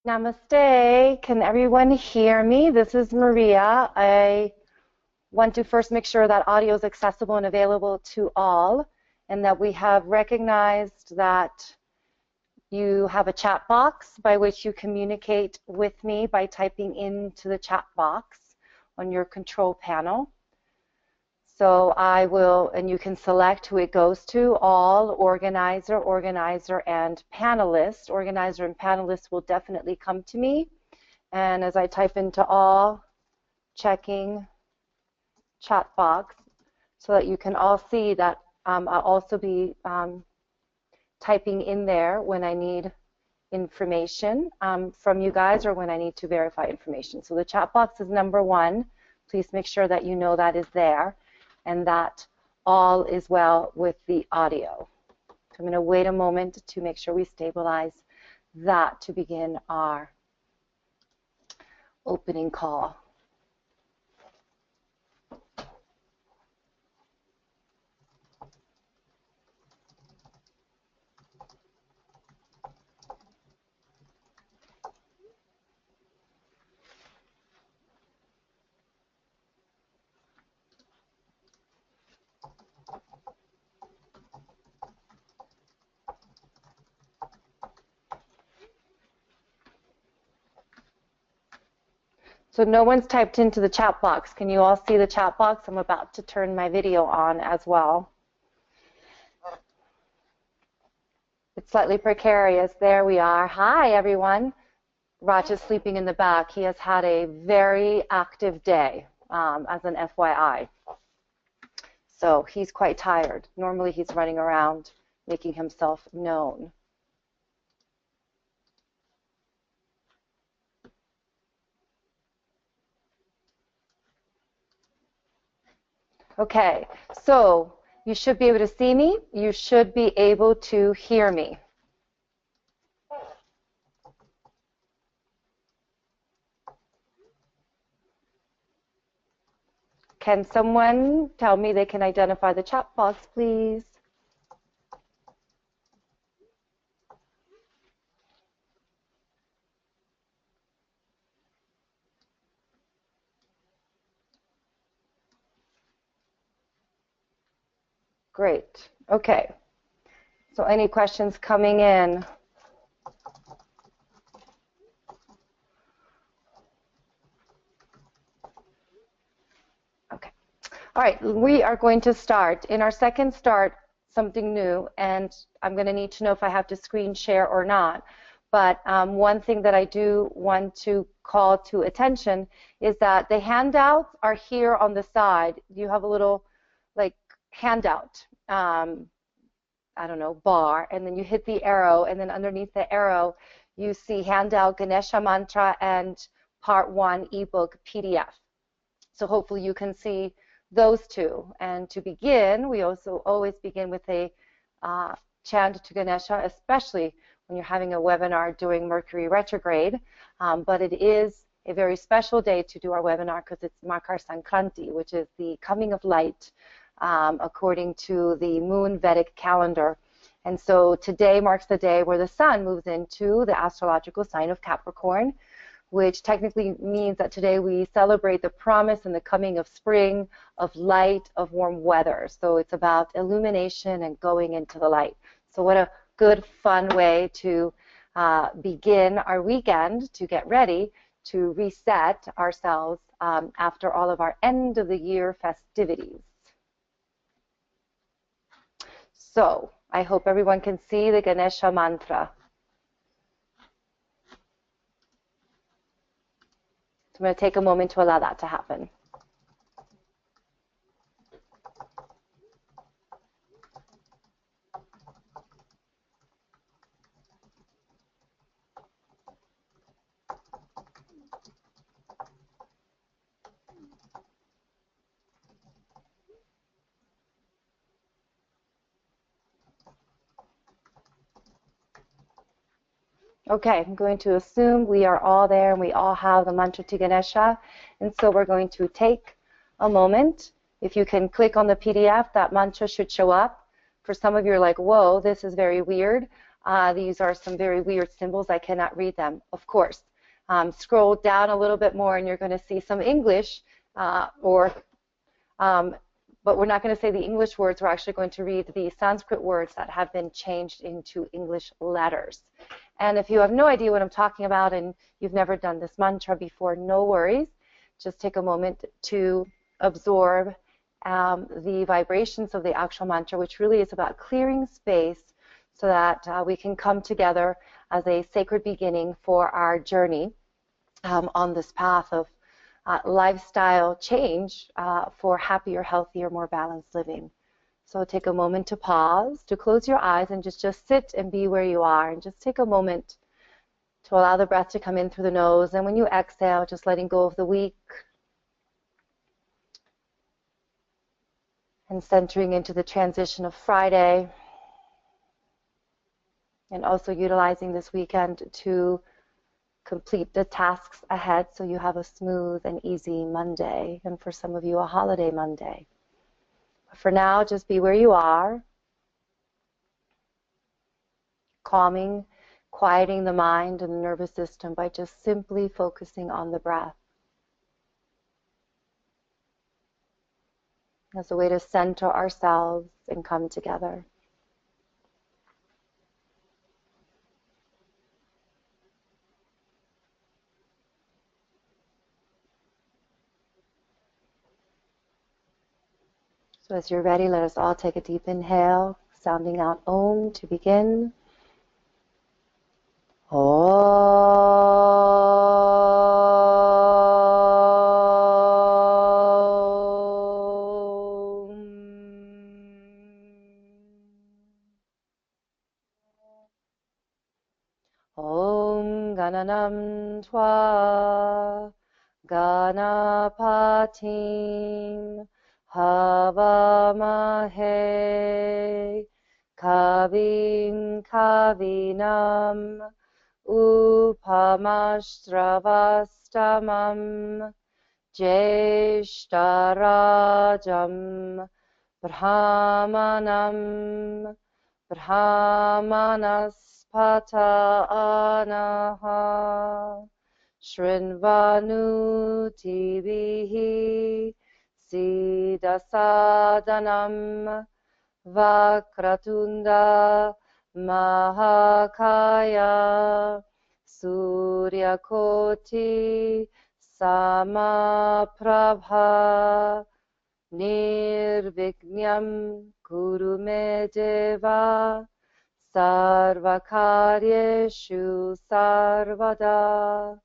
Namaste. Can everyone hear me? This is Maria. I want to first make sure that audio is accessible and available to all, and that we have recognized that you have a chat box by which you communicate with me by typing into the chat box on your control panel. So I will, and you can select who it goes to, all, organizer, and panelist. Organizer and panelist will definitely come to me. And as I type into all, checking chat box, so that you can all see that I'll also be typing in there when I need information from you guys or when I need to verify information. So the chat box is number 1. Please make sure that you know that is there, and that all is well with the audio. So I'm going to wait a moment to make sure we stabilize that to begin our opening call. So no one's typed into the chat box. Can you all see the chat box? I'm about to turn my video on as well. It's slightly precarious. There we are. Hi, everyone. Raj is sleeping in the back. He has had a very active day, as an FYI. So he's quite tired. Normally he's running around making himself known. Okay, so you should be able to see me. You should be able to hear me. Can someone tell me they can identify the chat box, please? Great. Okay. So any questions coming in? Okay. All right. We are going to start. In our second start, something new, and I'm going to need to know if I have to screen share or not. But one thing that I do want to call to attention is that the handouts are here on the side. You have a little, like, handout, I don't know, bar, and then you hit the arrow, and then underneath the arrow you see handout Ganesha Mantra and Part 1 ebook PDF. So hopefully you can see those two. And to begin, we also always begin with a chant to Ganesha, especially when you're having a webinar during Mercury retrograde. But it is a very special day to do our webinar because it's Makar Sankranti, which is the coming of light, according to the moon Vedic calendar. And so today marks the day where the sun moves into the astrological sign of Capricorn, which technically means that today we celebrate the promise and the coming of spring, of light, of warm weather. So it's about illumination and going into the light. So what a good, fun way to begin our weekend, to get ready to reset ourselves after all of our end of the year festivities. So I hope everyone can see the Ganesha mantra. So I'm going to take a moment to allow that to happen. Okay, I'm going to assume we are all there and we all have the mantra to Ganesha. And so we're going to take a moment. If you can click on the PDF, that mantra should show up. For some of you are like, whoa, this is very weird. These are some very weird symbols. I cannot read them, of course. Scroll down a little bit more and you're going to see some English, but we're not going to say the English words. We're actually going to read the Sanskrit words that have been changed into English letters. And if you have no idea what I'm talking about and you've never done this mantra before, no worries. Just take a moment to absorb the vibrations of the actual mantra, which really is about clearing space so that we can come together as a sacred beginning for our journey on this path of lifestyle change for happier, healthier, more balanced living. So take a moment to pause, to close your eyes and just sit and be where you are, and just take a moment to allow the breath to come in through the nose, and when you exhale, just letting go of the week and centering into the transition of Friday, and also utilizing this weekend to complete the tasks ahead so you have a smooth and easy Monday, and for some of you a holiday Monday. But for now, just be where you are, calming, quieting the mind and the nervous system by just simply focusing on the breath as a way to center ourselves and come together. So as you're ready, let us all take a deep inhale, sounding out Om to begin. Om Gananam Tva Ganapatim Havamahe Kavim Kavinam Upamastravastamam Jeshtarajam Brahmanam Brahmanaspata Anaha Shrinvanu Tibihi Siddhasadanam Vakratunda Mahakaya Suryakoti Samaprabha Nirvignyam Kurume Deva Sarvakaryeshu Sarvada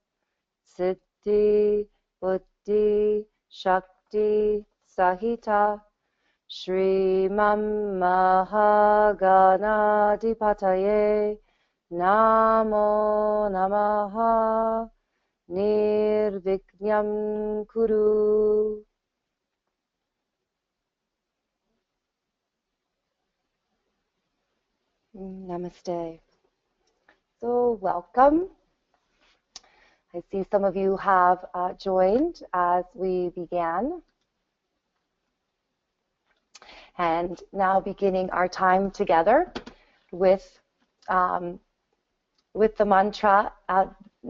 Siddhi Buddhi Shakti Sahita Shrimam Mahaganadipataye Namo Namaha Nirvignyam Kuru. Namaste. So welcome. I see some of you have joined as we began. And now beginning our time together with the mantra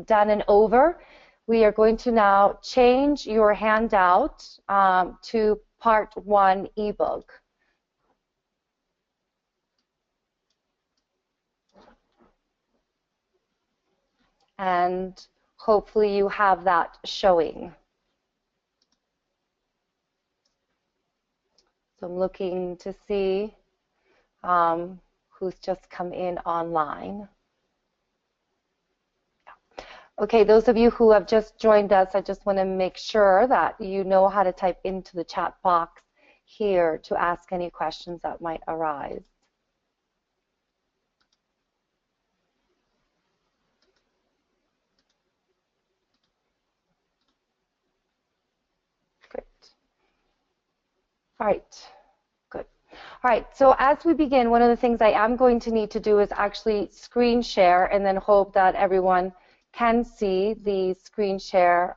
done and over, we are going to now change your handout to Part 1 ebook. And hopefully you have that showing. So I'm looking to see who's just come in online. Okay, those of you who have just joined us, I just want to make sure that you know how to type into the chat box here to ask any questions that might arise. Great. All right, good. All right, so as we begin, one of the things I am going to need to do is actually screen share and then hope that everyone can see the screen share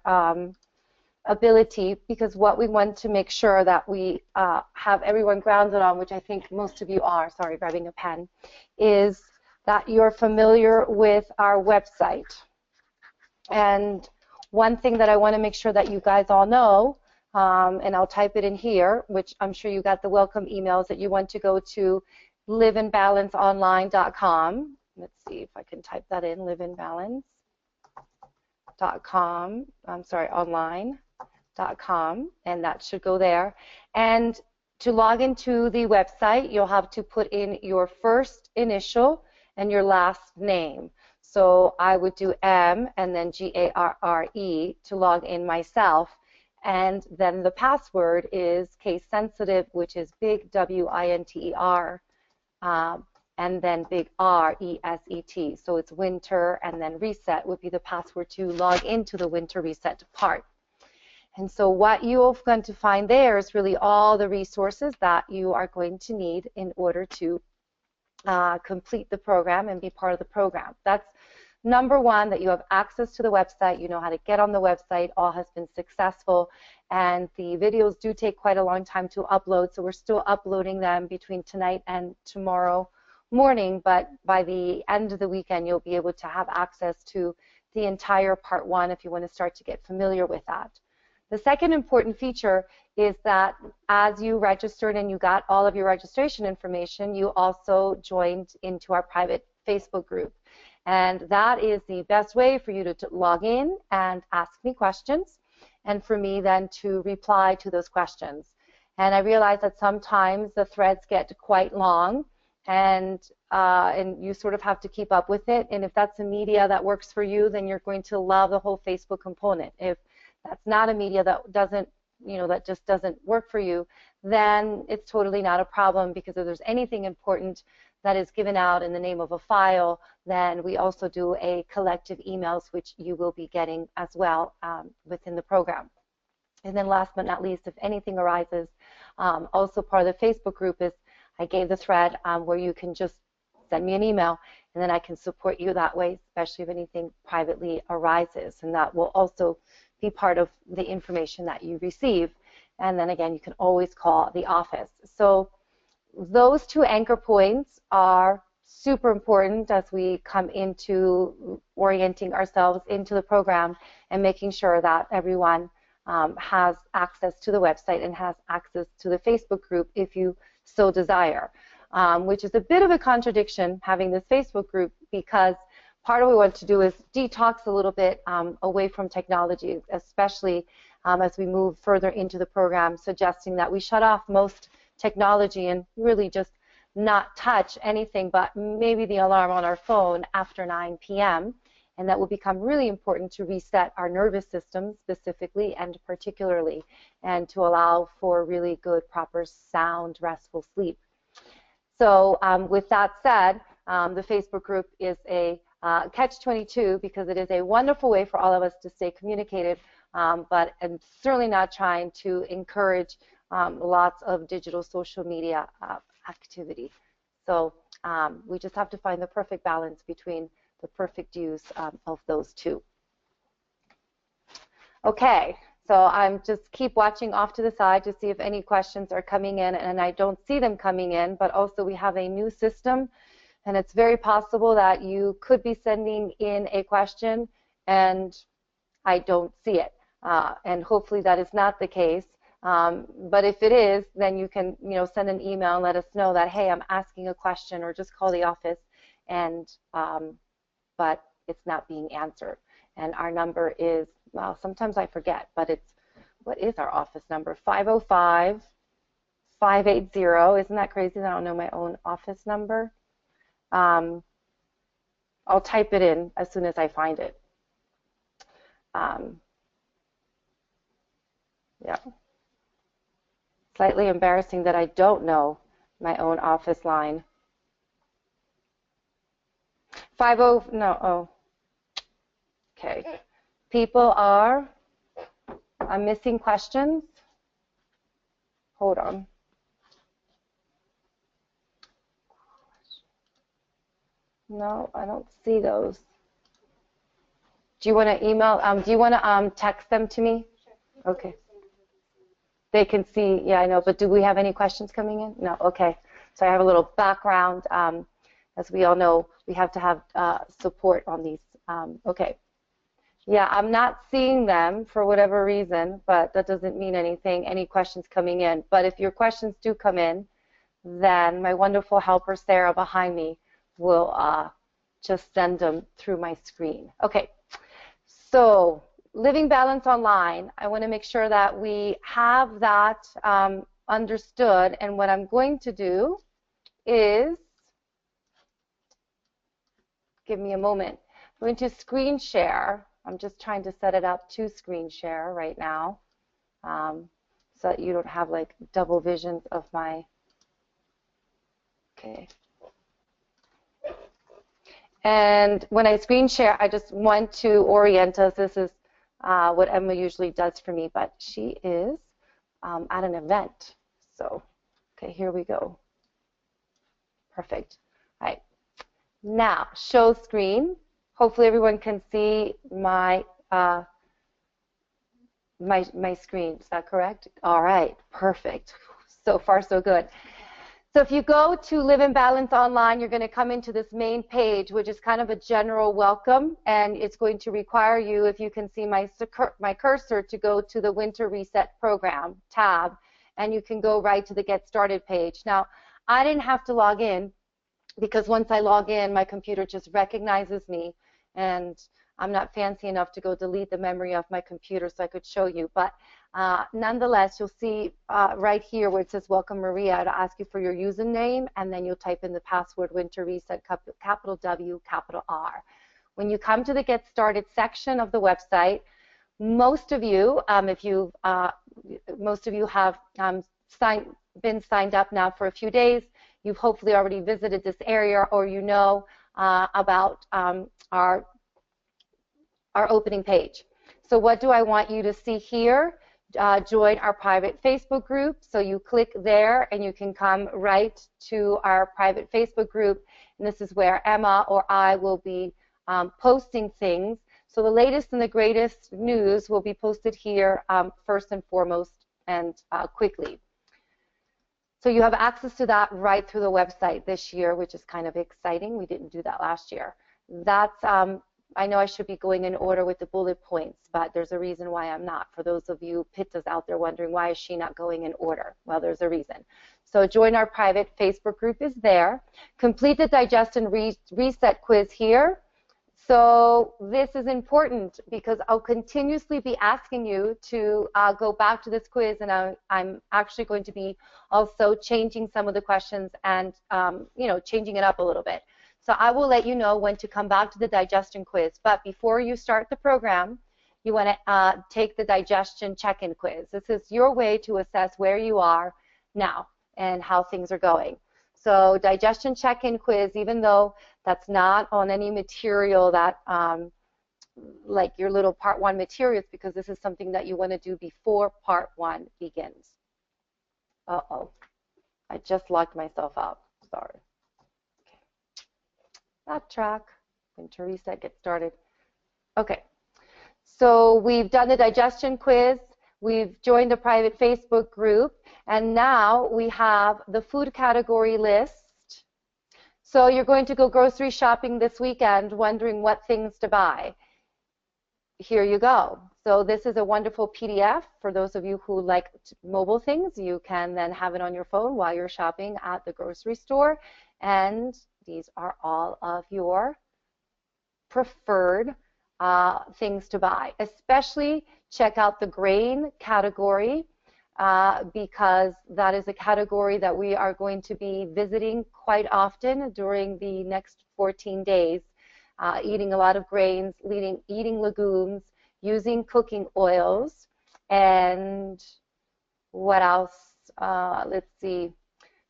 ability, because what we want to make sure that we have everyone grounded on, which I think most of you are, sorry, grabbing a pen, is that you're familiar with our website. And one thing that I want to make sure that you guys all know, and I'll type it in here, which I'm sure you got the welcome emails, that you want to go to liveandbalanceonline.com. Let's see if I can type that in, liveandbalance.com, online.com, and that should go there. And to log into the website, you'll have to put in your first initial and your last name. So I would do M and then Garre to log in myself. And then the password is case sensitive, which is big WINTER, and then big RESET. So it's winter, and then reset would be the password to log into the winter reset part. And so what you're going to find there is really all the resources that you are going to need in order to complete the program and be part of the program. That's number one, that you have access to the website, you know how to get on the website, all has been successful, and the videos do take quite a long time to upload, so we're still uploading them between tonight and tomorrow morning, but by the end of the weekend you'll be able to have access to the entire part one if you want to start to get familiar with that. The second important feature is that as you registered and you got all of your registration information, you also joined into our private Facebook group. And that is the best way for you to log in and ask me questions, and for me then to reply to those questions. And I realize that sometimes the threads get quite long, and you sort of have to keep up with it. And if that's a media that works for you, then you're going to love the whole Facebook component. If that's not a media that doesn't, that just doesn't work for you, then it's totally not a problem, because if there's anything important that is given out in the name of a file, then we also do a collective emails, which you will be getting as well within the program. And then last but not least, if anything arises, also part of the Facebook group is I gave the thread where you can just send me an email, and then I can support you that way, especially if anything privately arises, and that will also be part of the information that you receive. And then again, you can always call the office. So those two anchor points are super important as we come into orienting ourselves into the program and making sure that everyone has access to the website and has access to the Facebook group if you so desire, which is a bit of a contradiction, having this Facebook group, because part of what we want to do is detox a little bit away from technology, especially as we move further into the program, suggesting that we shut off most technology and really just not touch anything but maybe the alarm on our phone after 9 p.m. And that will become really important to reset our nervous system specifically and particularly, and to allow for really good, proper, sound, restful sleep. So with that said, the Facebook group is a catch-22, because it is a wonderful way for all of us to stay communicated, but I'm certainly not trying to encourage lots of digital social media activity. So we just have to find the perfect balance between the perfect use of those two. Okay, so I'm just keep watching off to the side to see if any questions are coming in, and I don't see them coming in, but also we have a new system, and it's very possible that you could be sending in a question and I don't see it, and hopefully that is not the case. But if it is, then you can send an email and let us know that, hey, I'm asking a question, or just call the office, and but it's not being answered. And our number is, well, sometimes I forget, but it's, what is our office number? 505-580. Isn't that crazy that I don't know my own office number? I'll type it in as soon as I find it. Yeah. Slightly embarrassing that I don't know my own office line. 50, no, oh. Okay. People are, I'm missing questions. Hold on. No, I don't see those. Do you want to email, do you want to text them to me? Okay. They can see, yeah, I know, but do we have any questions coming in? No, okay. So I have a little background as we all know, we have to have support on these. Okay. Yeah, I'm not seeing them for whatever reason, but that doesn't mean anything, any questions coming in. But if your questions do come in, then my wonderful helper, Sarah, behind me will just send them through my screen. Okay, so Living Balance Online, I want to make sure that we have that understood. And what I'm going to do is, give me a moment, I'm going to screen share. I'm just trying to set it up to screen share right now so that you don't have like double visions of my, okay. And when I screen share, I just want to orient us. This is what Emma usually does for me, but she is at an event. So, okay, here we go. Perfect. All right. Now, show screen. Hopefully everyone can see my my screen. Is that correct? All right. Perfect. So far, so good. So if you go to Live in Balance Online, you're going to come into this main page, which is kind of a general welcome, and it's going to require you, if you can see my cursor, to go to the Winter Reset Program tab, and you can go right to the Get Started page. Now, I didn't have to log in, because once I log in, my computer just recognizes me, and I'm not fancy enough to go delete the memory of my computer so I could show you. But nonetheless, you'll see right here where it says Welcome Maria, it'll ask you for your username, and then you'll type in the password Winter Reset, capital W, capital R. When you come to the Get Started section of the website, most of you, most of you have been signed up now for a few days. You've hopefully already visited this area, or you know about our opening page. So what do I want you to see here? Join our private Facebook group. So you click there and you can come right to our private Facebook group. And this is where Emma or I will be posting things. So the latest and the greatest news will be posted here first and foremost and quickly. So you have access to that right through the website this year, which is kind of exciting. We didn't do that last year. That's, I know I should be going in order with the bullet points, but there's a reason why I'm not. For those of you pittas out there wondering, why is she not going in order? Well, there's a reason. So join our private Facebook group is there. Complete the Digestion Reset quiz here. So this is important because I'll continuously be asking you to go back to this quiz, and I'm actually going to be also changing some of the questions and you know, changing it up a little bit. So I will let you know when to come back to the digestion quiz. But before you start the program, you want to take the digestion check-in quiz. This is your way to assess where you are now and how things are going. So digestion check-in quiz, even though that's not on any material that, like your little part 1 materials, because this is something that you want to do before part 1 begins. Uh-oh, I just locked myself out, sorry. Backtrack, Winter Reset, get started. Okay, so we've done the digestion quiz, we've joined the private Facebook group, and now we have the food category list. So you're going to go grocery shopping this weekend wondering what things to buy. Here you go. So this is a wonderful PDF for those of you who like mobile things. You can then have it on your phone while you're shopping at the grocery store, and these are all of your preferred things to buy. Especially check out the grain category because that is a category that we are going to be visiting quite often during the next 14 days, eating a lot of grains, eating legumes, using cooking oils, and what else? Let's see.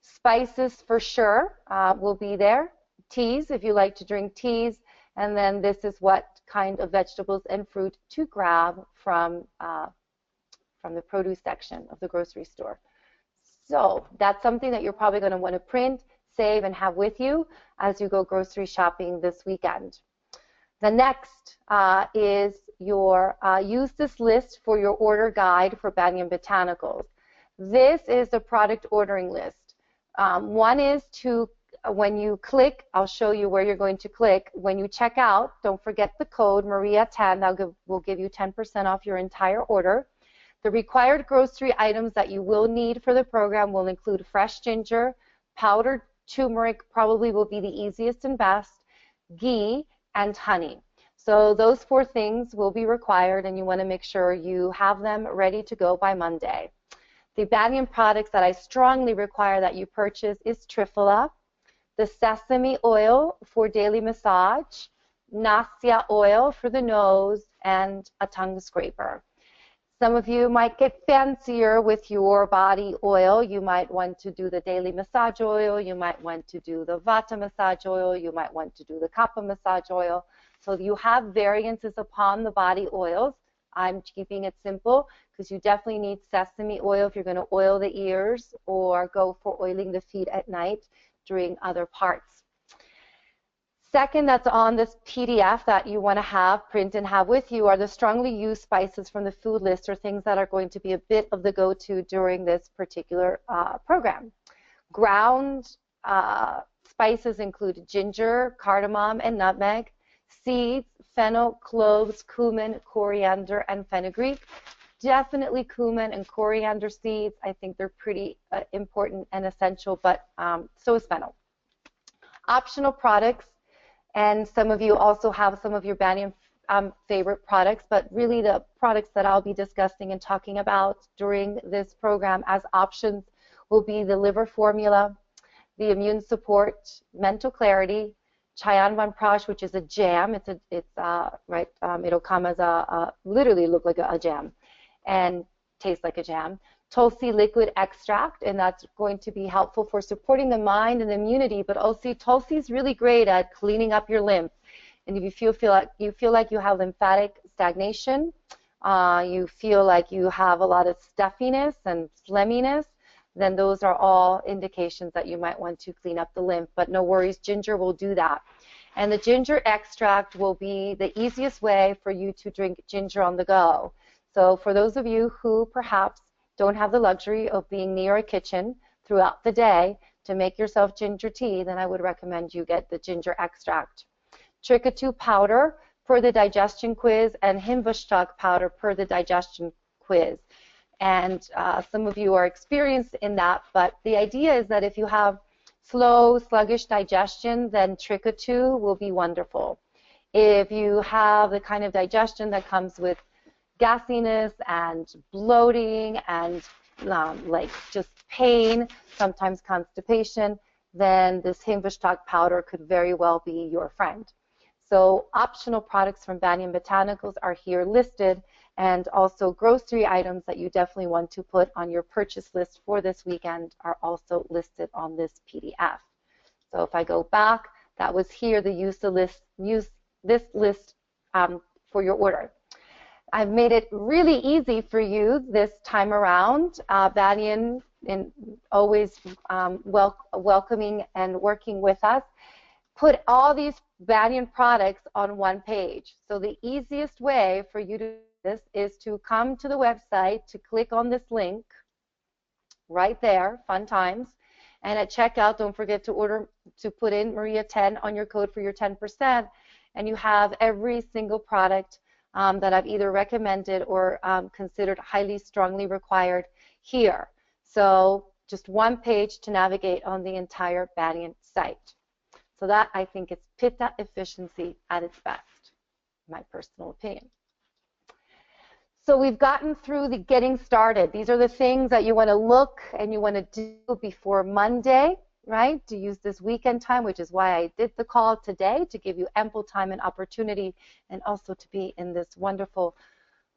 Spices for sure will be there. Teas, if you like to drink teas. And then this is what kind of vegetables and fruit to grab from the produce section of the grocery store. So that's something that you're probably going to want to print, save, and have with you as you go grocery shopping this weekend. The next is your use this list for your order guide for Banyan Botanicals. This is the product ordering list. One is to when you click, I'll show you where you're going to click. When you check out, don't forget the code Maria10. That will give you 10% off your entire order. The required grocery items that you will need for the program will include fresh ginger, powdered turmeric probably will be the easiest and best, ghee, and honey. So those 4 things will be required, and you want to make sure you have them ready to go by Monday. The Banyan products that I strongly require that you purchase is Triphala, the sesame oil for daily massage, Nasya oil for the nose, and a tongue scraper. Some of you might get fancier with your body oil. You might want to do the daily massage oil. You might want to do the Vata massage oil. You might want to do the Kapha massage oil. So you have variances upon the body oils. I'm keeping it simple because you definitely need sesame oil if you're going to oil the ears or go for oiling the feet at night during other parts. Second, that's on this PDF that you want to have, print and have with you, are the strongly used spices from the food list, or things that are going to be a bit of the go-to during this particular program. Ground spices include ginger, cardamom, and nutmeg, seeds, fennel, cloves, cumin, coriander, and fenugreek. Definitely cumin and coriander seeds. I think they're pretty important and essential, but so is fennel. Optional products. And some of you also have some of your Banyan favorite products, but really the products that I'll be discussing and talking about during this program as options will be the liver formula, the immune support, mental clarity, Chayan Van Prash, which is a jam. It'll come as literally look like a jam and taste like a jam. Tulsi liquid extract, and that's going to be helpful for supporting the mind and immunity, but also Tulsi is really great at cleaning up your lymph. And if you feel like you have lymphatic stagnation, you feel like you have a lot of stuffiness and phlegminess, then those are all indications that you might want to clean up the lymph. But no worries, ginger will do that. And the ginger extract will be the easiest way for you to drink ginger on the go. So for those of you who perhaps don't have the luxury of being near a kitchen throughout the day to make yourself ginger tea, then I would recommend you get the ginger extract. Trikatu powder per the digestion quiz, and Himbashtak powder per the digestion quiz. And some of you are experienced in that, but the idea is that if you have slow, sluggish digestion, then Trikatu will be wonderful. If you have the kind of digestion that comes with gassiness and bloating and like just pain, sometimes constipation, then this Himbashtak powder could very well be your friend. So optional products from Banyan Botanicals are here listed, and also grocery items that you definitely want to put on your purchase list for this weekend are also listed on this PDF. So if I go back, that was here, use this list for your order. I've made it really easy for you this time around. Banyan, always welcoming and working with us, put all these Banyan products on one page. So the easiest way for you to do this is to come to the website, to click on this link right there, fun times, and at checkout, don't forget to put in Maria10 on your code for your 10%, and you have every single product that I've either recommended or considered highly strongly required here. So just one page to navigate on the entire Banyan site. So that, I think, is Pitta efficiency at its best, my personal opinion. So we've gotten through the getting started. These are the things that you want to look and you want to do before Monday, right, to use this weekend time, which is why I did the call today, to give you ample time and opportunity, and also to be in this wonderful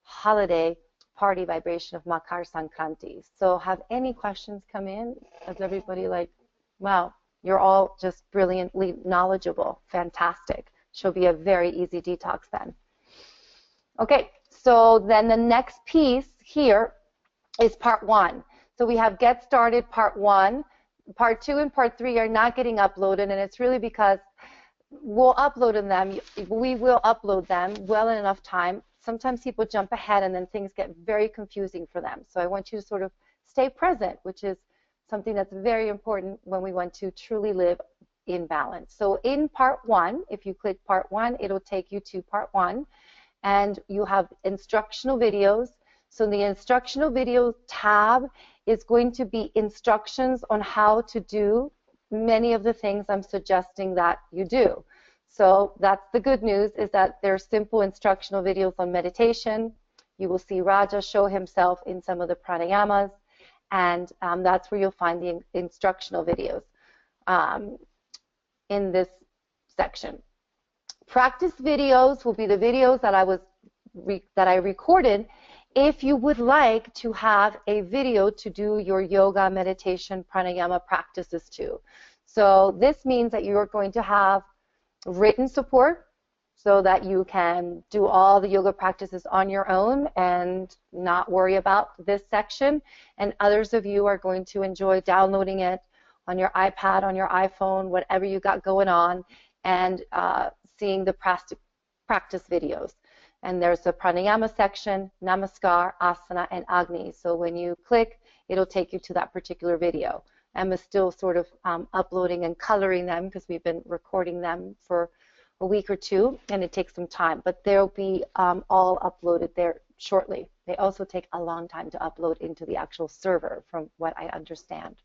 holiday party vibration of Makar Sankranti. So have any questions come in? Is everybody like, wow, you're all just brilliantly knowledgeable. Fantastic. She'll be a very easy detox then. Okay, so then the next piece here is part 1. So we have Get Started Part 1. Part 2 and Part 3 are not getting uploaded, and it's really because we'll upload them. We will upload them well in enough time. Sometimes people jump ahead, and then things get very confusing for them. So I want you to sort of stay present, which is something that's very important when we want to truly live in balance. So in part 1, if you click part 1, it'll take you to part 1, and you have instructional videos. So in the instructional video tab is going to be instructions on how to do many of the things I'm suggesting that you do. So that's the good news, is that there's simple instructional videos on meditation. You will see Raja show himself in some of the pranayamas, and that's where you'll find the instructional videos in this section. Practice videos will be the videos that I recorded if you would like to have a video to do your yoga, meditation, pranayama practices to. So this means that you are going to have written support so that you can do all the yoga practices on your own and not worry about this section. And others of you are going to enjoy downloading it on your iPad, on your iPhone, whatever you got going on, and seeing the practice videos. And there's a pranayama section, namaskar, asana, and agni. So when you click, it'll take you to that particular video. Emma's still sort of uploading and coloring them because we've been recording them for a week or two, and it takes some time. But they'll be all uploaded there shortly. They also take a long time to upload into the actual server, from what I understand.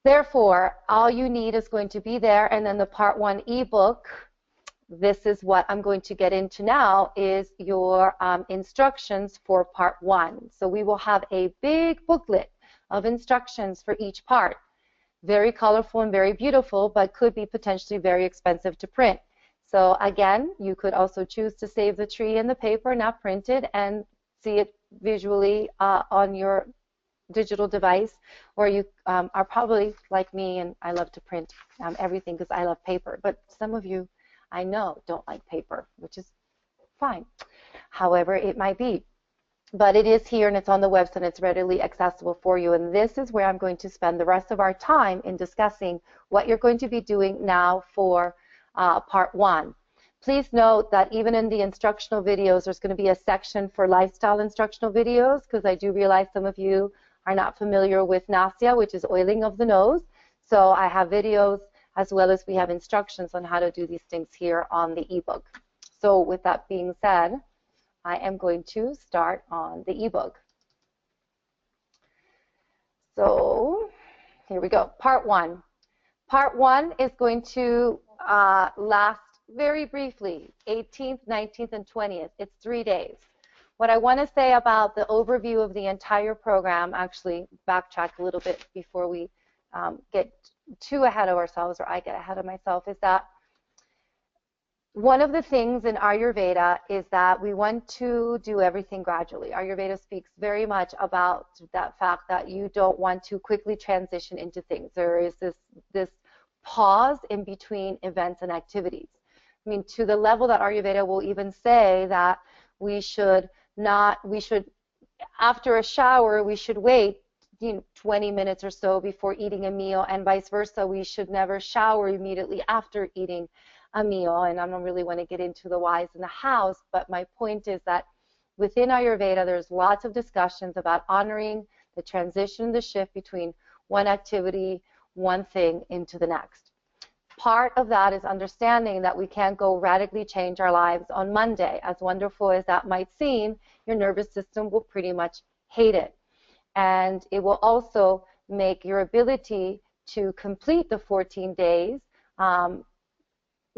Therefore, all you need is going to be there, and then the part 1 ebook. This is what I'm going to get into now, is your instructions for part 1. So we will have a big booklet of instructions for each part. Very colorful and very beautiful, but could be potentially very expensive to print. So again, you could also choose to save the tree in the paper, not printed, and see it visually on your digital device, or you are probably like me, and I love to print everything because I love paper. But some of you, I know, don't like paper, which is fine. However, it might be. But it is here, and it's on the website, and it's readily accessible for you. And this is where I'm going to spend the rest of our time in discussing what you're going to be doing now for part 1. Please note that even in the instructional videos, there's going to be a section for lifestyle instructional videos, because I do realize some of you are not familiar with nasya, which is oiling of the nose. So I have videos, as well as we have instructions on how to do these things here on the ebook. So with that being said, I am going to start on the ebook. So here we go, part 1. Part 1 is going to last very briefly, 18th, 19th, and 20th. It's 3 days. What I want to say about the overview of the entire program, actually backtrack a little bit before we get too ahead of ourselves, or I get ahead of myself, is that one of the things in Ayurveda is that we want to do everything gradually. Ayurveda speaks very much about that fact that you don't want to quickly transition into things. There is this pause in between events and activities. I mean, to the level that Ayurveda will even say that we should, after a shower, we should wait 20 minutes or so before eating a meal, and vice versa. We should never shower immediately after eating a meal. And I don't really want to get into the whys and the hows, but my point is that within Ayurveda, there's lots of discussions about honoring the transition, the shift between one activity, one thing, into the next. Part of that is understanding that we can't go radically change our lives on Monday. As wonderful as that might seem, your nervous system will pretty much hate it. And it will also make your ability to complete the 14 days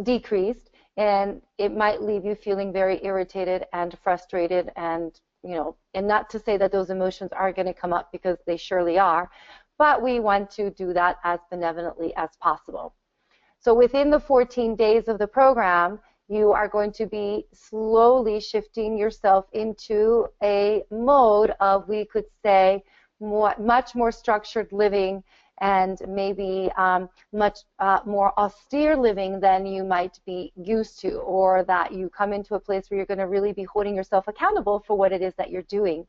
decreased, and it might leave you feeling very irritated and frustrated, and and not to say that those emotions are going to come up, because they surely are, but we want to do that as benevolently as possible. So within the 14 days of the program, you are going to be slowly shifting yourself into a mode of, we could say, much more structured living, and maybe much more austere living than you might be used to, or that you come into a place where you're going to really be holding yourself accountable for what it is that you're doing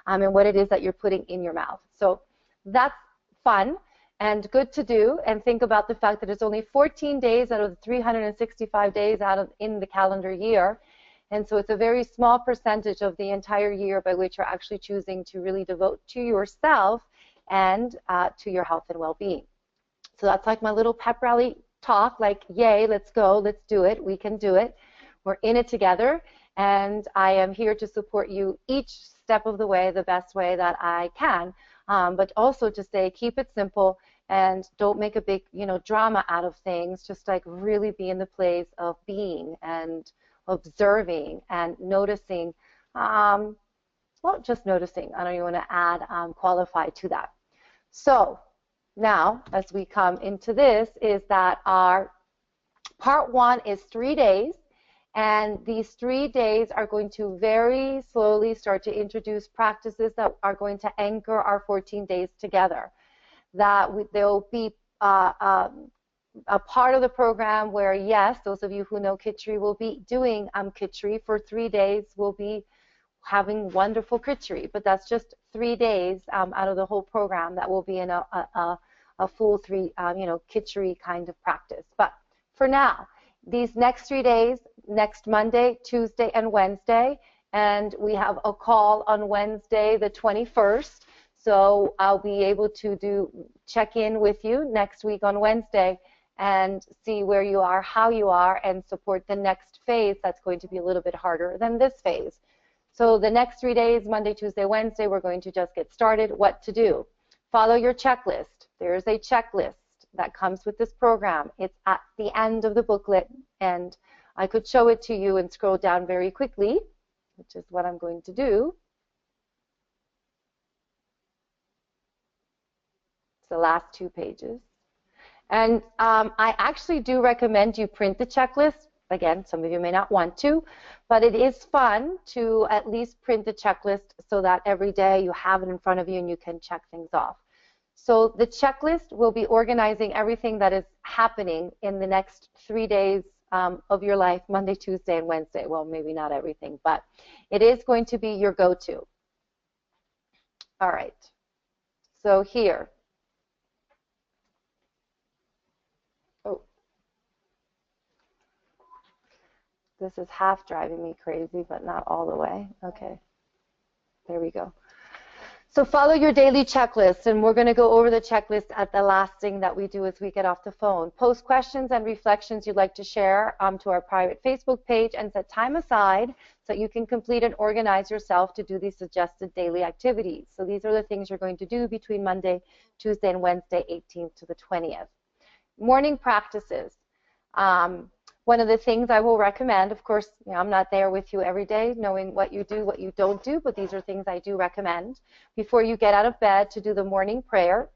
and what it is that you're putting in your mouth. So that's fun and good to do, and think about the fact that it's only 14 days out of the 365 days in the calendar year, and so it's a very small percentage of the entire year by which you're actually choosing to really devote to yourself and to your health and well-being. So that's like my little pep rally talk, like, yay, let's go, let's do it, we can do it. We're in it together, and I am here to support you each step of the way the best way that I can, but also to say keep it simple and don't make a big, drama out of things. Just like really be in the place of being and observing and noticing. Well, just noticing. I don't even want to add qualify to that. So now, as we come into this, is that our part 1 is 3 days, and these 3 days are going to very slowly start to introduce practices that are going to anchor our 14 days together. There will be a part of the program where, yes, those of you who know Khichdi will be doing Khichdi for 3 days. We'll be having wonderful Khichdi, but that's just 3 days out of the whole program that will be in a full Khichdi kind of practice. But for now, these next 3 days, next Monday, Tuesday, and Wednesday, and we have a call on Wednesday the 21st, so I'll be able to check in with you next week on Wednesday and see where you are, how you are, and support the next phase that's going to be a little bit harder than this phase. So the next 3 days, Monday, Tuesday, Wednesday, we're going to just get started. What to do? Follow your checklist. There's a checklist that comes with this program. It's at the end of the booklet, and I could show it to you and scroll down very quickly, which is what I'm going to do. It's the last 2 pages. And I actually do recommend you print the checklist. Again, some of you may not want to, but it is fun to at least print the checklist so that every day you have it in front of you and you can check things off. So the checklist will be organizing everything that is happening in the next 3 days of your life, Monday, Tuesday, and Wednesday. Well, maybe not everything, but it is going to be your go-to. All right. So here. Oh. This is half driving me crazy, but not all the way. Okay. There we go. So follow your daily checklist, and we're going to go over the checklist at the last thing that we do as we get off the phone. Post questions and reflections you'd like to share to our private Facebook page, and set time aside so that you can complete and organize yourself to do these suggested daily activities. So these are the things you're going to do between Monday, Tuesday, and Wednesday, 18th to the 20th. Morning practices. One of the things I will recommend, of course, I'm not there with you every day knowing what you do, what you don't do, but these are things I do recommend. Before you get out of bed, to do the morning prayer,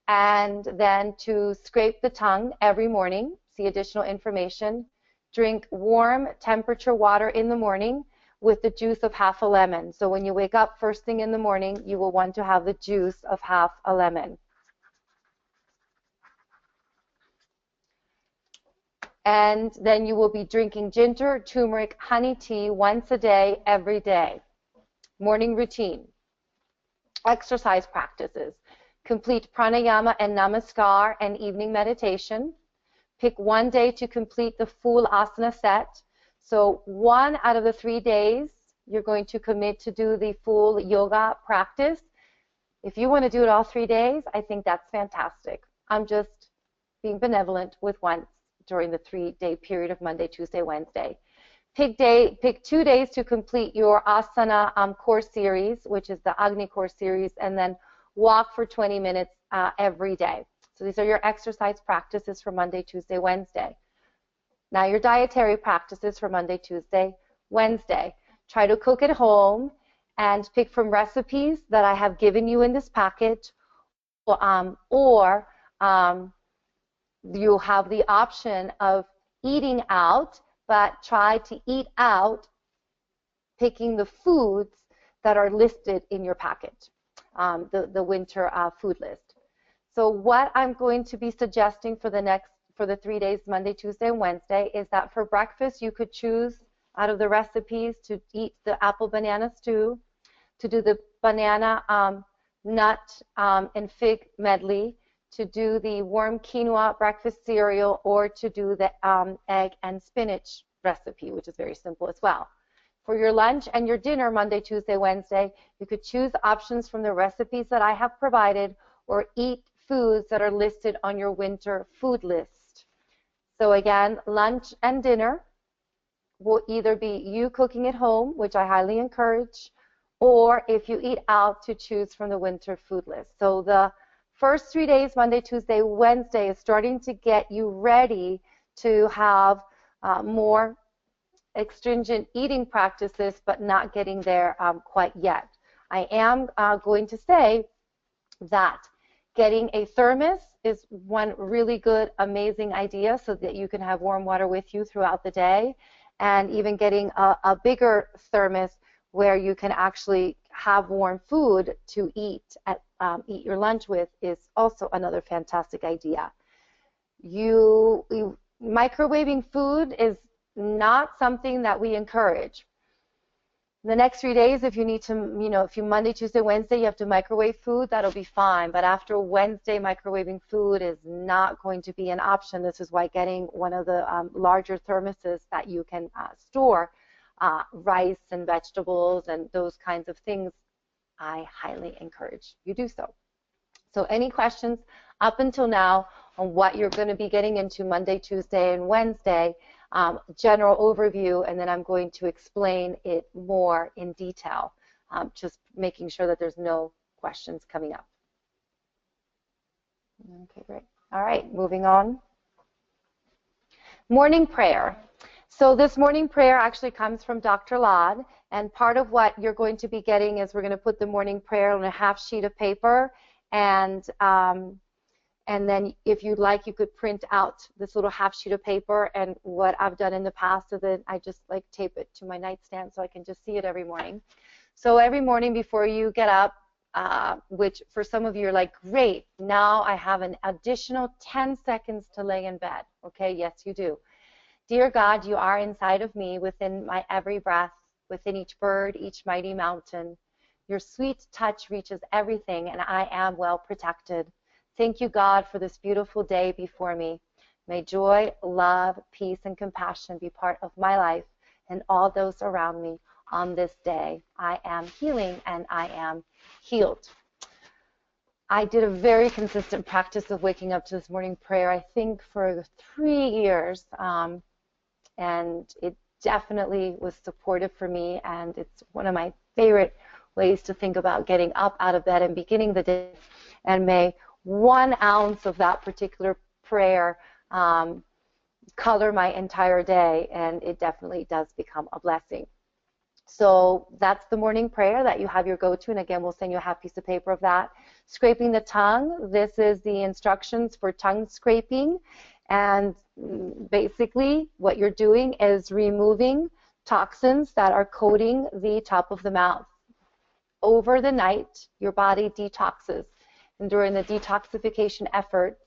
and then to scrape the tongue every morning, see additional information. Drink warm temperature water in the morning with the juice of half a lemon. So when you wake up first thing in the morning, you will want to have the juice of half a lemon. And then you will be drinking ginger, turmeric, honey tea once a day, every day. Morning routine. Exercise practices. Complete pranayama and namaskar and evening meditation. Pick one day to complete the full asana set. So 1 out of the 3 days, you're going to commit to do the full yoga practice. If you want to do it all 3 days, I think that's fantastic. I'm just being benevolent with once during the 3-day period of Monday, Tuesday, Wednesday. Pick 2 days to complete your asana core series, which is the Agni core series, and then walk for 20 minutes every day. So these are your exercise practices for Monday, Tuesday, Wednesday. Now your dietary practices for Monday, Tuesday, Wednesday. Try to cook at home and pick from recipes that I have given you in this packet, or you'll have the option of eating out, but try to eat out picking the foods that are listed in your packet, the winter food list. So what I'm going to be suggesting for the 3 days, Monday, Tuesday, and Wednesday, is that for breakfast you could choose out of the recipes to eat the apple banana stew, to do the banana nut and fig medley, to do the warm quinoa breakfast cereal, or to do the egg and spinach recipe, which is very simple as well. For your lunch and your dinner, Monday, Tuesday, Wednesday, you could choose options from the recipes that I have provided, or eat foods that are listed on your winter food list. So again, lunch and dinner will either be you cooking at home, which I highly encourage, or if you eat out, to choose from the winter food list. So the first 3 days, Monday, Tuesday, Wednesday, is starting to get you ready to have more stringent eating practices, but not getting there quite yet. I am going to say that getting a thermos is one really good, amazing idea so that you can have warm water with you throughout the day, and even getting a bigger thermos where you can actually have warm food to eat your lunch with is also another fantastic idea. Microwaving food is not something that we encourage. The next 3 days, if you need to, if you Monday, Tuesday, Wednesday, you have to microwave food, that'll be fine. But after Wednesday, microwaving food is not going to be an option. This is why getting one of the larger thermoses that you can store rice and vegetables and those kinds of things, I highly encourage you do so. So any questions up until now on what you're going to be getting into Monday, Tuesday, and Wednesday? General overview, and then I'm going to explain it more in detail, just making sure that there's no questions coming up. Okay, great. All right, moving on. Morning prayer. So this morning prayer actually comes from Dr. Lad, and part of what you're going to be getting is we're going to put the morning prayer on a half sheet of paper, and then if you'd like, you could print out this little half sheet of paper. And what I've done in the past is that I just like tape it to my nightstand so I can just see it every morning. So every morning before you get up, which for some of you are like, great, now I have an additional 10 seconds to lay in bed. Okay, yes, you do. Dear God, you are inside of me, within my every breath, within each bird, each mighty mountain. Your sweet touch reaches everything, and I am well protected. Thank you, God, for this beautiful day before me. May joy, love, peace, and compassion be part of my life and all those around me on this day. I am healing and I am healed. I did a very consistent practice of waking up to this morning prayer, I think, for 3 years, and it definitely was supportive for me, and it's one of my favorite ways to think about getting up out of bed and beginning the day. And may 1 ounce of that particular prayer color my entire day, and it definitely does become a blessing. So that's the morning prayer that you have your go-to, and again, we'll send you a half piece of paper of that. Scraping the tongue, this is the instructions for tongue scraping, and basically what you're doing is removing toxins that are coating the top of the mouth. Over the night, your body detoxes. And during the detoxification efforts,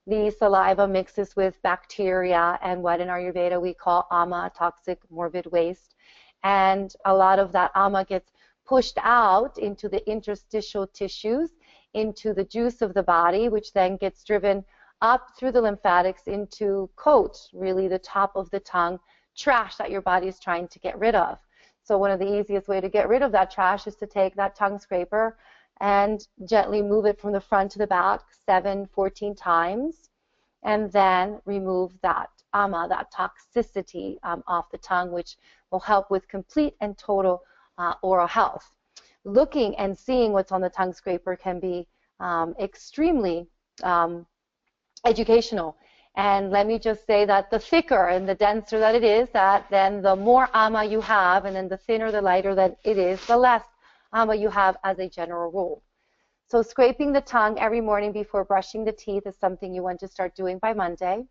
the saliva mixes with bacteria and what in Ayurveda we call ama, toxic morbid waste. And a lot of that ama gets pushed out into the interstitial tissues, into the juice of the body, which then gets driven up through the lymphatics into coat, really the top of the tongue, trash that your body is trying to get rid of. So one of the easiest way to get rid of that trash is to take that tongue scraper and gently move it from the front to the back 14 times, and then remove that ama, that toxicity off the tongue, which will help with complete and total oral health. Looking and seeing what's on the tongue scraper can be extremely educational. And let me just say that the thicker and the denser that it is, then the more ama you have, and then the thinner, the lighter that it is, the less ama you have as a general rule. So scraping the tongue every morning before brushing the teeth is something you want to start doing by Monday.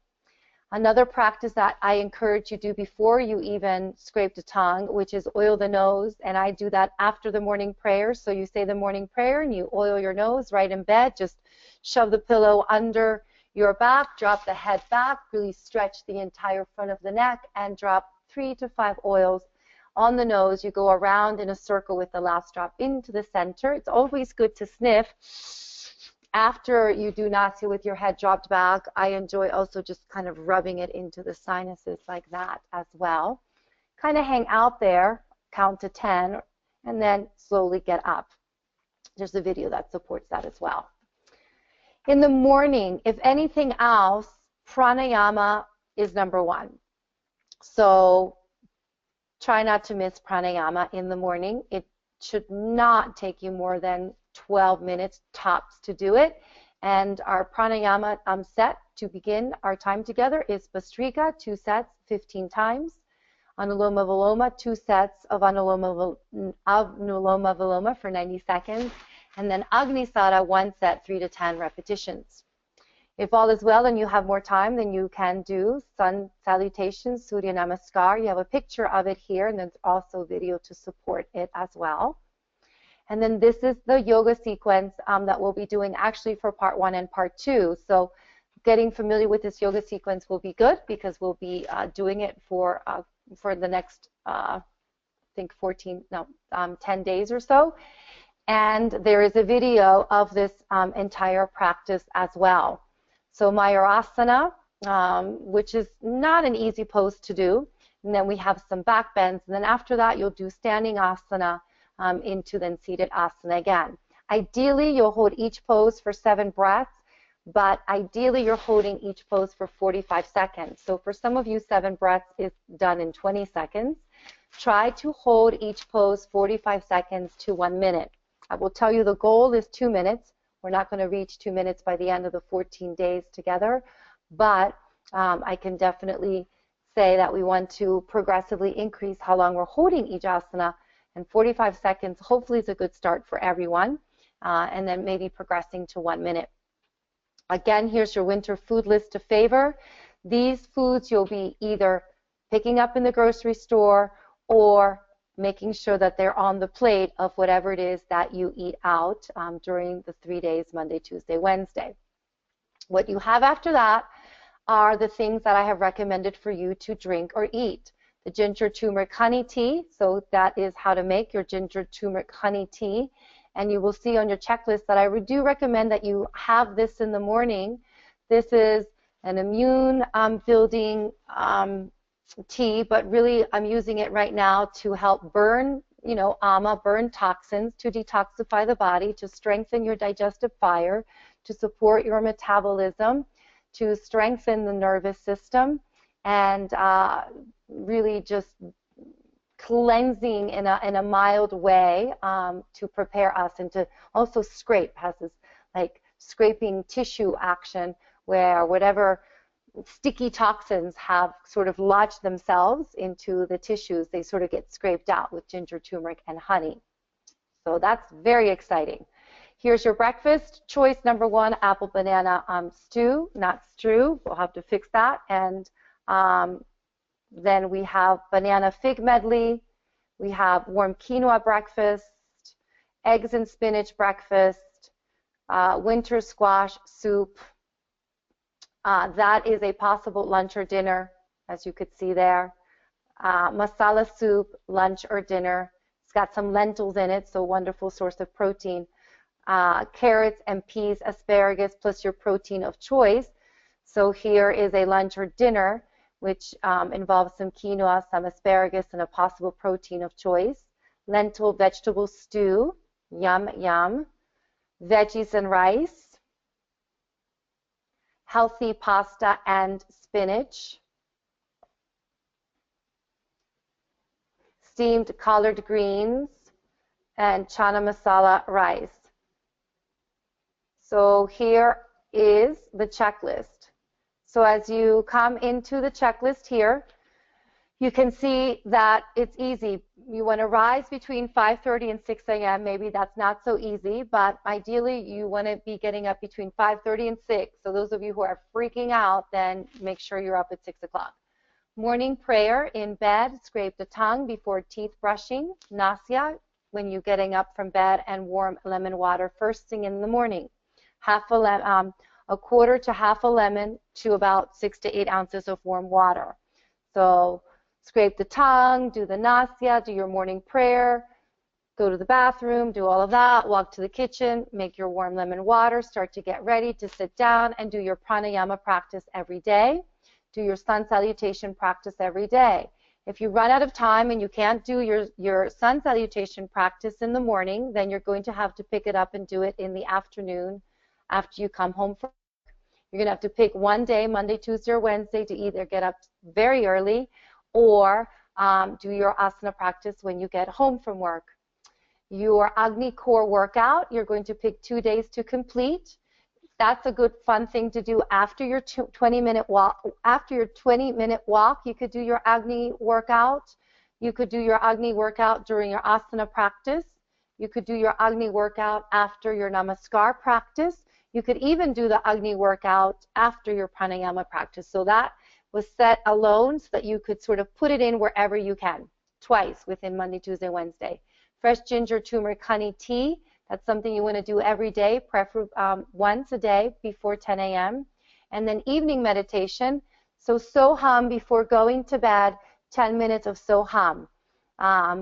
Another practice that I encourage you to do before you even scrape the tongue, which is oil the nose, and I do that after the morning prayer. So you say the morning prayer and you oil your nose right in bed. Just shove the pillow under your back, drop the head back, really stretch the entire front of the neck, and drop 3 to 5 oils on the nose. You go around in a circle with the last drop into the center. It's always good to sniff after you do nasi with your head dropped back. I enjoy also just kind of rubbing it into the sinuses like that as well. Kind of hang out there, count to 10, and then slowly get up. There's a video that supports that as well. In the morning, if anything else, pranayama is number one. So try not to miss pranayama in the morning. It should not take you more than 12 minutes tops to do it. And our pranayama set to begin our time together is Bhastrika, 2 sets, 15 times. Anuloma Viloma, 2 sets of Anuloma Viloma for 90 seconds. And then Agnisara, 1 set, 3 to 10 repetitions. If all is well and you have more time, then you can do sun salutations, Surya Namaskar. You have a picture of it here, and there's also video to support it as well. And then this is the yoga sequence that we'll be doing actually for part 1 and part 2. So getting familiar with this yoga sequence will be good because we'll be doing it for the next, I think 10 days or so. And there is a video of this entire practice as well. So Mayurasana, which is not an easy pose to do. And then we have some back bends. And then after that, you'll do standing asana into then seated asana again. Ideally, you'll hold each pose for 7 breaths, but ideally, you're holding each pose for 45 seconds. So for some of you, 7 breaths is done in 20 seconds. Try to hold each pose 45 seconds to 1 minute. I will tell you the goal is 2 minutes. We're not going to reach 2 minutes by the end of the 14 days together, but I can definitely say that we want to progressively increase how long we're holding each asana, and 45 seconds hopefully is a good start for everyone, and then maybe progressing to 1 minute. Again, here's your winter food list to favor. These foods you'll be either picking up in the grocery store or making sure that they're on the plate of whatever it is that you eat out during the 3 days, Monday, Tuesday, Wednesday. What you have after that are the things that I have recommended for you to drink or eat. The ginger turmeric honey tea, so that is how to make your ginger turmeric honey tea. And you will see on your checklist that I do recommend that you have this in the morning. This is an immune building tea, but really I'm using it right now to help burn, burn toxins, to detoxify the body, to strengthen your digestive fire, to support your metabolism, to strengthen the nervous system, and really just cleansing in a mild way to prepare us, and to also scrape, has this like scraping tissue action where whatever sticky toxins have sort of lodged themselves into the tissues, they sort of get scraped out with ginger, turmeric, and honey. So that's very exciting. Here's your breakfast. Choice number 1, apple banana stew, not stew. We'll have to fix that. And then we have banana fig medley. We have warm quinoa breakfast, eggs and spinach breakfast, winter squash soup. That is a possible lunch or dinner, as you could see there. Masala soup, lunch or dinner. It's got some lentils in it, so wonderful source of protein. Carrots and peas, asparagus, plus your protein of choice. So here is a lunch or dinner, which involves some quinoa, some asparagus, and a possible protein of choice. Lentil vegetable stew, yum, yum. Veggies and rice. Healthy pasta and spinach. Steamed collard greens and chana masala rice. So here is the checklist. So as you come into the checklist here, you can see that it's easy. You want to rise between 5:30 and 6 a.m. Maybe that's not so easy, but ideally you want to be getting up between 5:30 and 6. So those of you who are freaking out, then make sure you're up at 6 o'clock. Morning prayer in bed, scrape the tongue before teeth brushing. Nasya, when you're getting up from bed, and warm lemon water first thing in the morning. A quarter to half a lemon to about 6 to 8 ounces of warm water. So scrape the tongue, do the nasya, do your morning prayer, go to the bathroom, do all of that, walk to the kitchen, make your warm lemon water, start to get ready to sit down and do your pranayama practice every day. Do your sun salutation practice every day. If you run out of time and you can't do your sun salutation practice in the morning, then you're going to have to pick it up and do it in the afternoon after you come home from work. You're going to have to pick one day, Monday, Tuesday, or Wednesday, to either get up very early or do your asana practice when you get home from work. Your Agni core workout, you're going to pick 2 days to complete. That's a good fun thing to do after your 20-minute walk. After your 20-minute walk, you could do your Agni workout. You could do your Agni workout during your asana practice. You could do your Agni workout after your Namaskar practice. You could even do the Agni workout after your pranayama practice. So that was set alone so that you could sort of put it in wherever you can, twice within Monday, Tuesday, Wednesday. Fresh ginger, turmeric, honey tea. That's something you want to do every day, preferably once a day before 10 a.m. And then evening meditation. So Soham before going to bed, 10 minutes of Soham.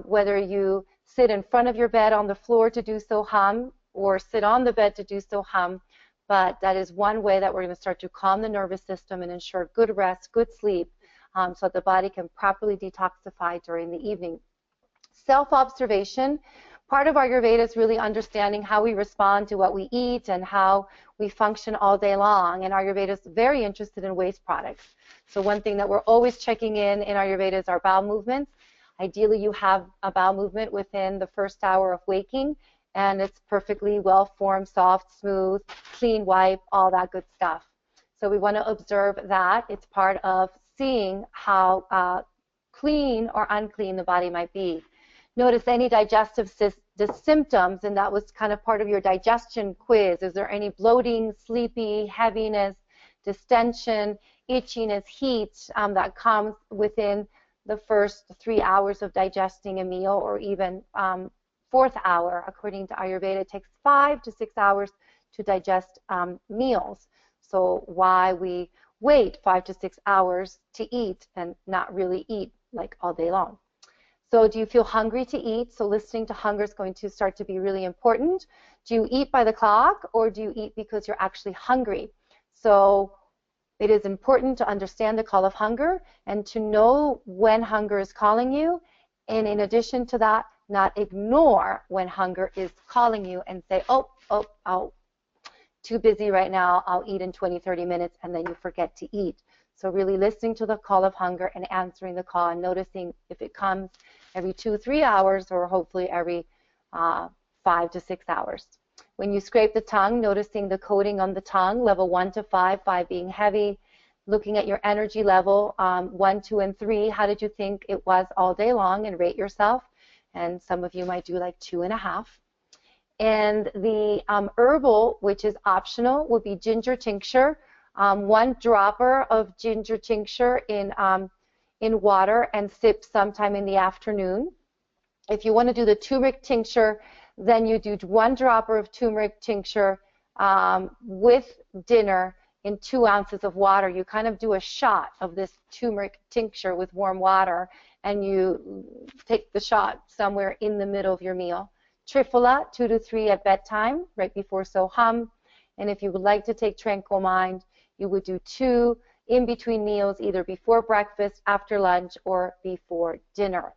Whether you sit in front of your bed on the floor to do Soham or sit on the bed to do Soham, but that is one way that we're going to start to calm the nervous system and ensure good rest, good sleep, so that the body can properly detoxify during the evening. Self-observation. Part of Ayurveda is really understanding how we respond to what we eat and how we function all day long. And Ayurveda is very interested in waste products. So one thing that we're always checking in Ayurveda is our bowel movements. Ideally, you have a bowel movement within the first hour of waking, and it's perfectly well-formed, soft, smooth, clean wipe, all that good stuff. So we want to observe that. It's part of seeing how clean or unclean the body might be. Notice any digestive symptoms, and that was kind of part of your digestion quiz. Is there any bloating, sleepy, heaviness, distension, itchiness, heat that comes within the first 3 hours of digesting a meal, or even fourth hour? According to Ayurveda, it takes 5 to 6 hours to digest meals. So why we wait 5 to 6 hours to eat and not really eat like all day long? So do you feel hungry to eat? So listening to hunger is going to start to be really important. Do you eat by the clock, or do you eat because you're actually hungry? So it is important to understand the call of hunger and to know when hunger is calling you. And in addition to that, not ignore when hunger is calling you and say, oh, too busy right now, I'll eat in 20, 30 minutes, and then you forget to eat. So really listening to the call of hunger and answering the call and noticing if it comes every 2, 3 hours, or hopefully every 5 to 6 hours. When you scrape the tongue, noticing the coating on the tongue, level 1 to 5, 5 being heavy, looking at your energy level, 1, 2, and 3, how did you think it was all day long, and rate yourself. And some of you might do like 2.5. And the herbal, which is optional, would be ginger tincture. 1 dropper of ginger tincture in water and sip sometime in the afternoon. If you want to do the turmeric tincture, then you do 1 dropper of turmeric tincture with dinner in 2 ounces of water. You kind of do a shot of this turmeric tincture with warm water, and you take the shot somewhere in the middle of your meal. Triphala, 2 to 3 at bedtime, right before Soham. And if you would like to take Tranquil Mind, you would do 2 in between meals, either before breakfast, after lunch, or before dinner.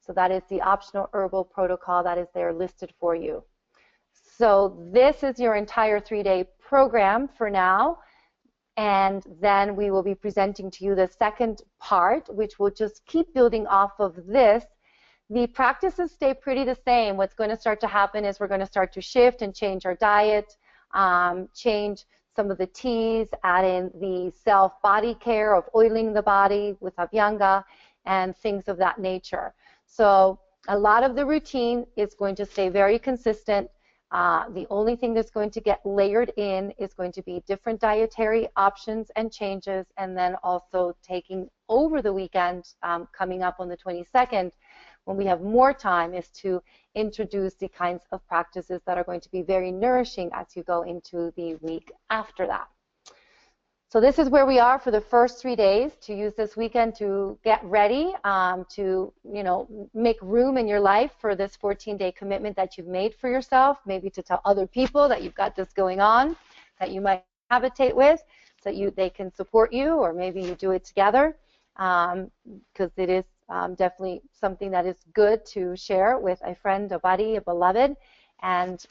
So that is the optional herbal protocol that is there listed for you. So this is your entire 3-day program for now. And then we will be presenting to you the second part, which will just keep building off of this. The practices stay pretty the same. What's going to start to happen is we're going to start to shift and change our diet, change some of the teas, add in the self-body care of oiling the body with Abhyanga and things of that nature. So a lot of the routine is going to stay very consistent. The only thing that's going to get layered in is going to be different dietary options and changes, and then also taking over the weekend, coming up on the 22nd, when we have more time, is to introduce the kinds of practices that are going to be very nourishing as you go into the week after that. So this is where we are for the first 3 days, to use this weekend to get ready, to make room in your life for this 14-day commitment that you've made for yourself, maybe to tell other people that you've got this going on, that you might habitate with, so that they can support you, or maybe you do it together, because it is definitely something that is good to share with a friend, a buddy, a beloved, and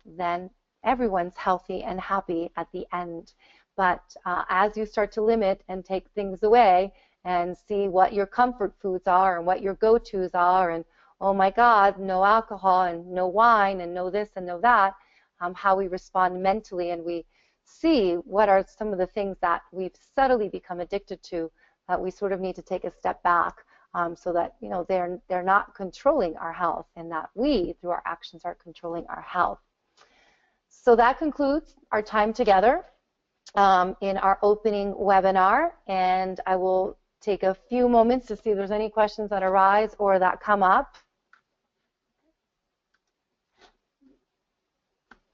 then everyone's healthy and happy at the end. But as you start to limit and take things away and see what your comfort foods are and what your go-tos are, and oh my God, no alcohol and no wine and no this and no that, how we respond mentally, and we see what are some of the things that we've subtly become addicted to, that we sort of need to take a step back, so that they're not controlling our health, and that we, through our actions, are controlling our health. So that concludes our time together in our opening webinar, and I will take a few moments to see if there's any questions that arise or that come up.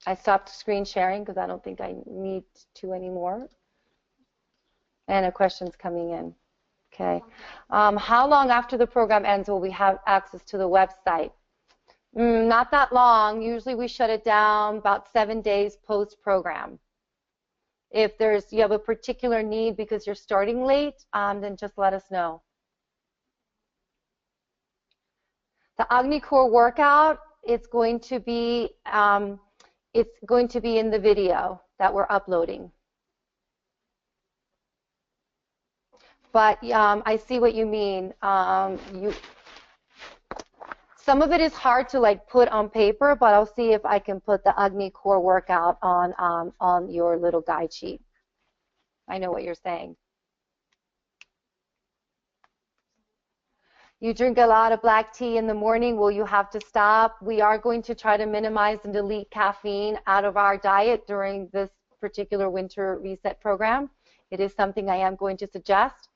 I stopped screen sharing because I don't think I need to anymore. And a question's coming in. Okay. How long after the program ends will we have access to the website? Not that long. Usually we shut it down about 7 days post-program. If you have a particular need because you're starting late, then just let us know. The Agni Core workout, it's going to be in the video that we're uploading. But I see what you mean. Some of it is hard to put on paper, but I'll see if I can put the Agni Core workout on your little guide sheet. I know what you're saying. You drink a lot of black tea in the morning. Will you have to stop? We are going to try to minimize and delete caffeine out of our diet during this particular winter reset program. It is something I am going to suggest.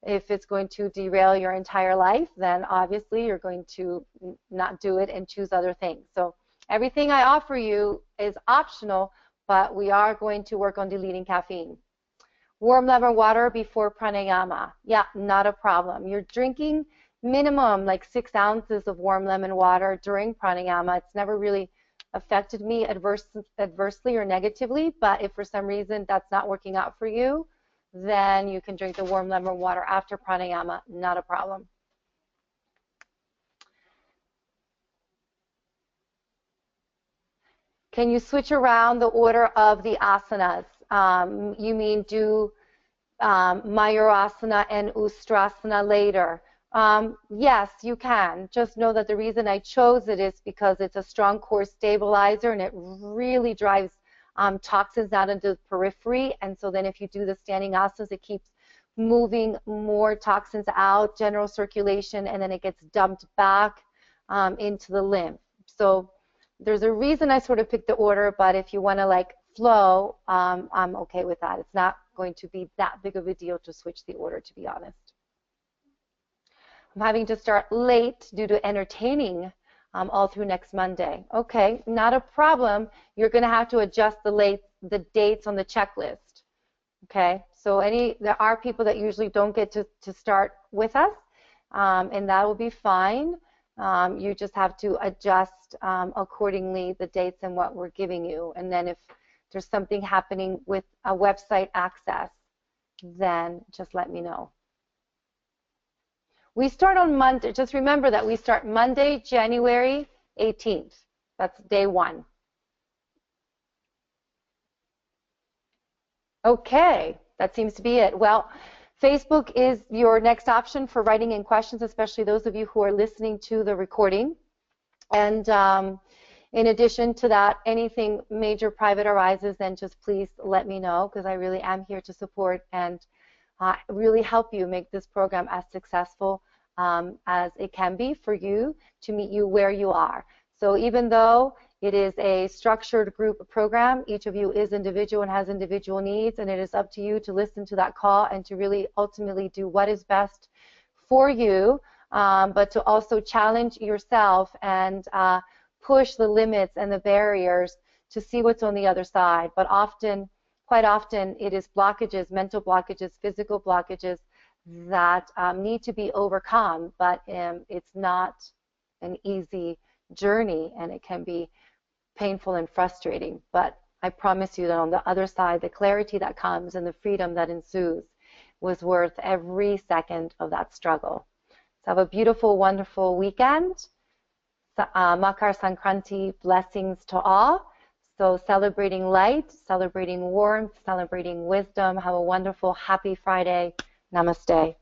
If it's going to derail your entire life, then obviously you're going to not do it and choose other things. So everything I offer you is optional, but we are going to work on deleting caffeine. Warm lemon water before pranayama. Yeah, not a problem. You're drinking minimum 6 ounces of warm lemon water during pranayama. It's never really affected me adversely or negatively, but if for some reason that's not working out for you, then you can drink the warm lemon water after pranayama, not a problem. Can you switch around the order of the asanas? You mean do Mayurasana and Ustrasana later? Yes, you can. Just know that the reason I chose it is because it's a strong core stabilizer, and it really drives toxins out into the periphery. And so then if you do the standing asanas, it keeps moving more toxins out, general circulation, and then it gets dumped back into the lymph. So there's a reason I sort of picked the order, but if you want to flow, I'm okay with that. It's not going to be that big of a deal to switch the order, to be honest. I'm having to start late due to entertaining all through next Monday. Okay, not a problem. You're going to have to adjust the dates on the checklist. Okay, so there are people that usually don't get to start with us, and that will be fine. You just have to adjust accordingly the dates and what we're giving you. And then if there's something happening with a website access, then just let me know. We start on Monday. Just remember that we start Monday, January 18th. That's day 1. Okay, that seems to be it. Well, Facebook is your next option for writing in questions, especially those of you who are listening to the recording. And in addition to that, anything major private arises, then just please let me know, because I really am here to support and really help you make this program as successful as it can be for you, to meet you where you are. So even though it is a structured group program, each of you is individual and has individual needs, and it is up to you to listen to that call and to really ultimately do what is best for you, but to also challenge yourself and push the limits and the barriers to see what's on the other side. But often, quite often, it is blockages, mental blockages, physical blockages that need to be overcome, but it's not an easy journey, and it can be painful and frustrating. But I promise you that on the other side, the clarity that comes and the freedom that ensues was worth every second of that struggle. So have a beautiful, wonderful weekend. Makar Sankranti blessings to all. So celebrating light, celebrating warmth, celebrating wisdom. Have a wonderful, happy Friday. Namaste.